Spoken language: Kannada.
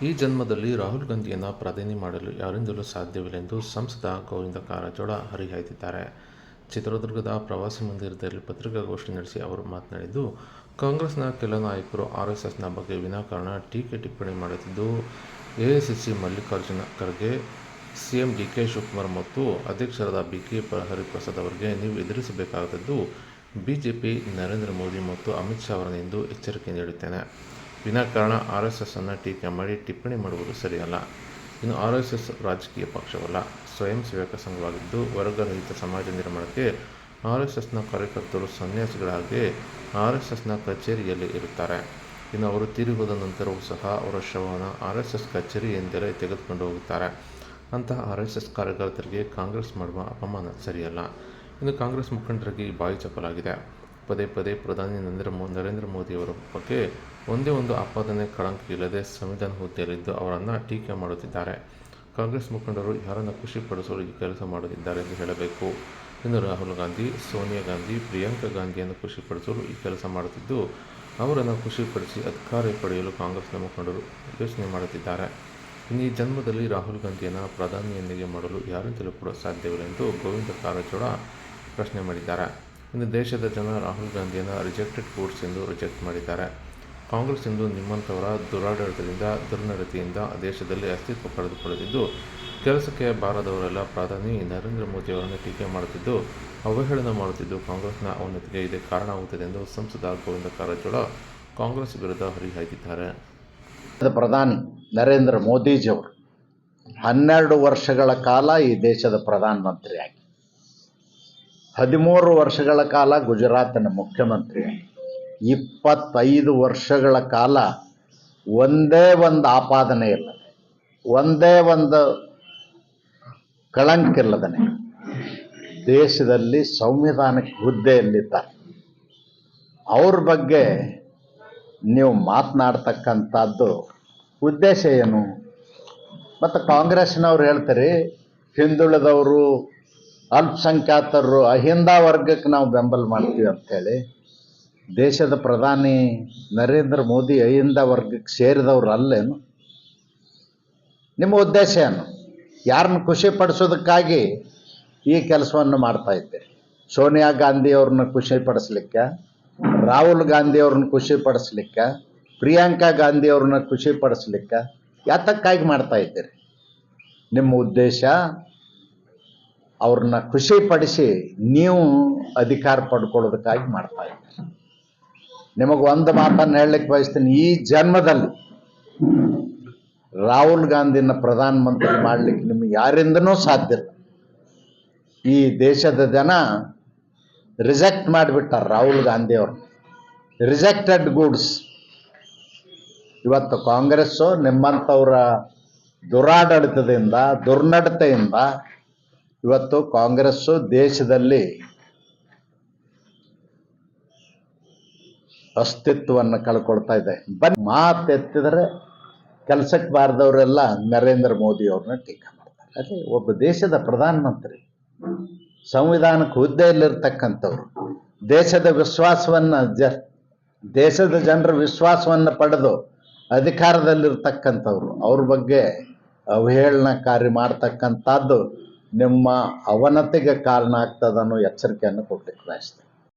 ಈ ಜನ್ಮದಲ್ಲಿ ರಾಹುಲ್ ಗಾಂಧಿಯನ್ನು ಪ್ರಧಾನಿ ಮಾಡಲು ಯಾರಿಂದಲೂ ಸಾಧ್ಯವಿಲ್ಲ ಎಂದು ಸಂಸದ ಗೋವಿಂದ ಕಾರಜೋಳ ಹರಿಹಾಯ್ದಿದ್ದಾರೆ. ಚಿತ್ರದುರ್ಗದ ಪ್ರವಾಸಿ ಮಂದಿರದಲ್ಲಿ ಪತ್ರಿಕಾಗೋಷ್ಠಿ ನಡೆಸಿ ಅವರು ಮಾತನಾಡಿದ್ದು, ಕಾಂಗ್ರೆಸ್ನ ಕೆಲ ನಾಯಕರು ಆರ್ಎಸ್ಎಸ್ನ ಬಗ್ಗೆ ವಿನಾಕಾರಣ ಟೀಕೆ ಟಿಪ್ಪಣಿ ಮಾಡುತ್ತಿದ್ದು, AICC Mallikarjuna Kharge, CM DK Shivakumar ಮತ್ತು ಅಧ್ಯಕ್ಷರಾದ ಬಿಕೆ ಹರಿಪ್ರಸಾದ್ ಅವರಿಗೆ ನೀವು ಎದುರಿಸಬೇಕಾದದ್ದು ಬಿಜೆಪಿ, ನರೇಂದ್ರ ಮೋದಿ ಮತ್ತು ಅಮಿತ್ ಶಾ ಅವರನ್ನು ಎಂದು ಎಚ್ಚರಿಕೆ ನೀಡುತ್ತೇನೆ. ವಿನಾಕಾರಣ ಆರ್ಎಸ್ಎಸ್ ಅನ್ನು ಟೀಕೆ ಮಾಡಿ ಟಿಪ್ಪಣಿ ಮಾಡುವುದು ಸರಿಯಲ್ಲ. ಇನ್ನು ಆರ್ಎಸ್ಎಸ್ ರಾಜಕೀಯ ಪಕ್ಷವಲ್ಲ, ಸ್ವಯಂ ಸೇವಕ ಸಂಘವಾಗಿದ್ದು, ವರ್ಗರಹಿತ ಸಮಾಜ ನಿರ್ಮಾಣಕ್ಕೆ ಆರ್ಎಸ್ಎಸ್ನ ಕಾರ್ಯಕರ್ತರು ಸನ್ಯಾಸಿಗಳಾಗಿ ಆರ್ಎಸ್ಎಸ್ನ ಕಚೇರಿಯಲ್ಲಿ ಇರುತ್ತಾರೆ. ಇನ್ನು ಅವರು ತೀರಿಹೋದ ನಂತರವೂ ಸಹ ಅವರ ಶವವನ್ನು ಆರ್ಎಸ್ಎಸ್ ಕಚೇರಿಯಿಂದಲೇ ತೆಗೆದುಕೊಂಡು ಹೋಗುತ್ತಾರೆ. ಅಂತಹ ಆರ್ಎಸ್ಎಸ್ ಕಾರ್ಯಕರ್ತರಿಗೆ ಕಾಂಗ್ರೆಸ್ ಮಾಡುವ ಅಪಮಾನ ಸರಿಯಲ್ಲ. ಇನ್ನು ಕಾಂಗ್ರೆಸ್ ಮುಖಂಡರಿಗೆ ಬಾಯಿ ಚಪ್ಪಲಾಗಿದೆ. ಪದೇ ಪದೇ ಪ್ರಧಾನಿ ನರೇಂದ್ರ ಮೋದಿಯವರ ಬಗ್ಗೆ ಒಂದೇ ಒಂದು ಆಪಾದನೆ ಕಳಂಕ ಇಲ್ಲದೆ ಸಂವಿಧಾನ ಹುದ್ದೆಯಲ್ಲಿದ್ದು ಅವರನ್ನು ಟೀಕೆ ಮಾಡುತ್ತಿದ್ದಾರೆ. ಕಾಂಗ್ರೆಸ್ ಮುಖಂಡರು ಯಾರನ್ನು ಖುಷಿಪಡಿಸಲು ಈ ಕೆಲಸ ಮಾಡುತ್ತಿದ್ದಾರೆ ಎಂದು ಹೇಳಬೇಕು. ಇನ್ನು ರಾಹುಲ್ ಗಾಂಧಿ, ಸೋನಿಯಾ ಗಾಂಧಿ, ಪ್ರಿಯಾಂಕಾ ಗಾಂಧಿಯನ್ನು ಖುಷಿಪಡಿಸಲು ಈ ಕೆಲಸ ಮಾಡುತ್ತಿದ್ದು, ಅವರನ್ನು ಖುಷಿಪಡಿಸಿ ಅಧಿಕಾರ ಪಡೆಯಲು ಕಾಂಗ್ರೆಸ್ನ ಮುಖಂಡರು ಯೋಚನೆ ಮಾಡುತ್ತಿದ್ದಾರೆ. ಇನ್ನು ಈ ಜನ್ಮದಲ್ಲಿ ರಾಹುಲ್ ಗಾಂಧಿಯನ್ನು ಪ್ರಧಾನಿಯನ್ನಾಗಿ ಮಾಡಲು ಯಾರಿಂದಲೂ ಕೂಡ ಸಾಧ್ಯವಿಲ್ಲ ಎಂದು ಗೋವಿಂದ ಕಾರಜೋಳ ಪ್ರಶ್ನೆ ಮಾಡಿದ್ದಾರೆ. ಇನ್ನು ದೇಶದ ಜನ ರಾಹುಲ್ ಗಾಂಧಿಯನ್ನು ರಿಜೆಕ್ಟೆಡ್ ಗೂಡ್ಸ್ ಎಂದು ರಿಜೆಕ್ಟ್ ಮಾಡಿದ್ದಾರೆ. ಕಾಂಗ್ರೆಸ್ ಇಂದು ನಿಮ್ಮಂಥವರ ದುರಾಡಳಿತದಿಂದ, ದುರ್ನಡತೆಯಿಂದ ದೇಶದಲ್ಲಿ ಅಸ್ತಿತ್ವ ಕಳೆದುಕೊಳ್ಳುತ್ತಿದ್ದು, ಕೆಲಸಕ್ಕೆ ಬಾರದವರೆಲ್ಲ ಪ್ರಧಾನಿ ನರೇಂದ್ರ ಮೋದಿಯವರನ್ನು ಟೀಕೆ ಮಾಡುತ್ತಿದ್ದು, ಅವಹೇಳನ ಮಾಡುತ್ತಿದ್ದು ಕಾಂಗ್ರೆಸ್ನ ಅವನತಿಗೆ ಇದೇ ಕಾರಣವಾಗುತ್ತದೆ ಎಂದು ಸಂಸದ ಗೋವಿಂದ ಕಾರಜೋಳ ಕಾಂಗ್ರೆಸ್ ವಿರುದ್ಧ ಹರಿಹಾಯ್ದಿದ್ದಾರೆ. ಪ್ರಧಾನಿ ನರೇಂದ್ರ ಮೋದಿಜಿಯವರು 12 ವರ್ಷಗಳ ಕಾಲ ಈ ದೇಶದ ಪ್ರಧಾನಮಂತ್ರಿಯಾಗಿ, 13 ವರ್ಷಗಳ ಕಾಲ ಗುಜರಾತಿನ ಮುಖ್ಯಮಂತ್ರಿಯಾಗಿ, 25 ವರ್ಷಗಳ ಕಾಲ ಒಂದೇ ಒಂದು ಆಪಾದನೆ ಇಲ್ಲದೆ, ಒಂದೇ ಒಂದು ಕಳಂಕ ಇಲ್ಲದನೆ ದೇಶದಲ್ಲಿ ಸಂವಿಧಾನಿಕ ಹುದ್ದೆಯಲ್ಲಿದ್ದಾರೆ. ಅವ್ರ ಬಗ್ಗೆ ನೀವು ಮಾತನಾಡ್ತಕ್ಕಂಥದ್ದು ಉದ್ದೇಶ ಏನು? ಮತ್ತು ಕಾಂಗ್ರೆಸ್ನವ್ರು ಹೇಳ್ತಾರೆ ಹಿಂದುಳಿದವರು, ಅಲ್ಪಸಂಖ್ಯಾತರು, ಅಹಿಂದ ವರ್ಗಕ್ಕೆ ನಾವು ಬೆಂಬಲ ಮಾಡ್ತೀವಿ ಅಂಥೇಳಿ. ದೇಶದ ಪ್ರಧಾನಿ ನರೇಂದ್ರ ಮೋದಿ ಅಹಿಂದ ವರ್ಗಕ್ಕೆ ಸೇರಿದವರು ಅಲ್ಲೇನು? ನಿಮ್ಮ ಉದ್ದೇಶ ಏನು? ಯಾರನ್ನು ಖುಷಿಪಡಿಸೋದಕ್ಕಾಗಿ ಈ ಕೆಲಸವನ್ನು ಮಾಡ್ತಾ ಇದ್ದೀರಿ? ಸೋನಿಯಾ ಗಾಂಧಿಯವ್ರನ್ನ ಖುಷಿಪಡಿಸ್ಲಿಕ್ಕೆ, ರಾಹುಲ್ ಗಾಂಧಿಯವ್ರನ್ನ ಖುಷಿಪಡಿಸ್ಲಿಕ್ಕೆ, ಪ್ರಿಯಾಂಕಾ ಗಾಂಧಿಯವ್ರನ್ನ ಖುಷಿಪಡಿಸ್ಲಿಕ್ಕೆ ಯಾತಕ್ಕಾಗಿ ಮಾಡ್ತಾ ಇದ್ದೀರಿ? ನಿಮ್ಮ ಉದ್ದೇಶ ಅವ್ರನ್ನ ಖುಷಿಪಡಿಸಿ ನೀವು ಅಧಿಕಾರ ಪಡ್ಕೊಳ್ಳೋದಕ್ಕಾಗಿ ಮಾಡ್ತಾ ಇದ್ದೀರಿ. ನಿಮಗೆ ಒಂದು ಮಾತನ್ನು ಹೇಳಲಿಕ್ಕೆ ಬಯಸ್ತೀನಿ, ಈ ಜನ್ಮದಲ್ಲಿ ರಾಹುಲ್ ಗಾಂಧಿನ ಪ್ರಧಾನಮಂತ್ರಿ ಮಾಡಲಿಕ್ಕೆ ನಿಮಗೆ ಯಾರಿಂದನೂ ಸಾಧ್ಯ ಇಲ್ಲ. ಈ ದೇಶದ ಜನ ರಿಜೆಕ್ಟ್ ಮಾಡಿಬಿಟ್ಟಾರೆ ರಾಹುಲ್ ಗಾಂಧಿಯವ್ರನ್ನ. Rejected goods. ಇವತ್ತು ಕಾಂಗ್ರೆಸ್ಸು ನಿಮ್ಮಂಥವರ ದುರಾಡಳಿತದಿಂದ, ದುರ್ನಡತೆಯಿಂದ ಇವತ್ತು ಕಾಂಗ್ರೆಸ್ಸು ದೇಶದಲ್ಲಿ ಅಸ್ತಿತ್ವವನ್ನು ಕಳ್ಕೊಳ್ತಾ ಇದೆ. ಮಾತೆತ್ತಿದರೆ ಕೆಲಸಕ್ಕೆ ಬಾರದವರೆಲ್ಲ ನರೇಂದ್ರ ಮೋದಿಯವ್ರನ್ನ ಟೀಕೆ ಮಾಡ್ತಾರೆ. ಅದೇ ಒಬ್ಬ ದೇಶದ ಪ್ರಧಾನಮಂತ್ರಿ, ಸಂವಿಧಾನಕ್ಕೆ ಹುದ್ದೆಯಲ್ಲಿರ್ತಕ್ಕಂಥವ್ರು, ದೇಶದ ವಿಶ್ವಾಸವನ್ನು ದೇಶದ ಜನರ ವಿಶ್ವಾಸವನ್ನು ಪಡೆದು ಅಧಿಕಾರದಲ್ಲಿರ್ತಕ್ಕಂಥವ್ರು, ಅವ್ರ ಬಗ್ಗೆ ಅವಹೇಳನಕಾರಿ ಮಾಡ್ತಕ್ಕಂಥದ್ದು ನಿಮ್ಮ ಅವನತಿಗೆ ಕಾರಣ ಆಗ್ತದನ್ನೋ ಎಚ್ಚರಿಕೆಯನ್ನು ಕೊಡ್ಲಿಕ್ಕೆ ಬಯಸ್ತೇನೆ.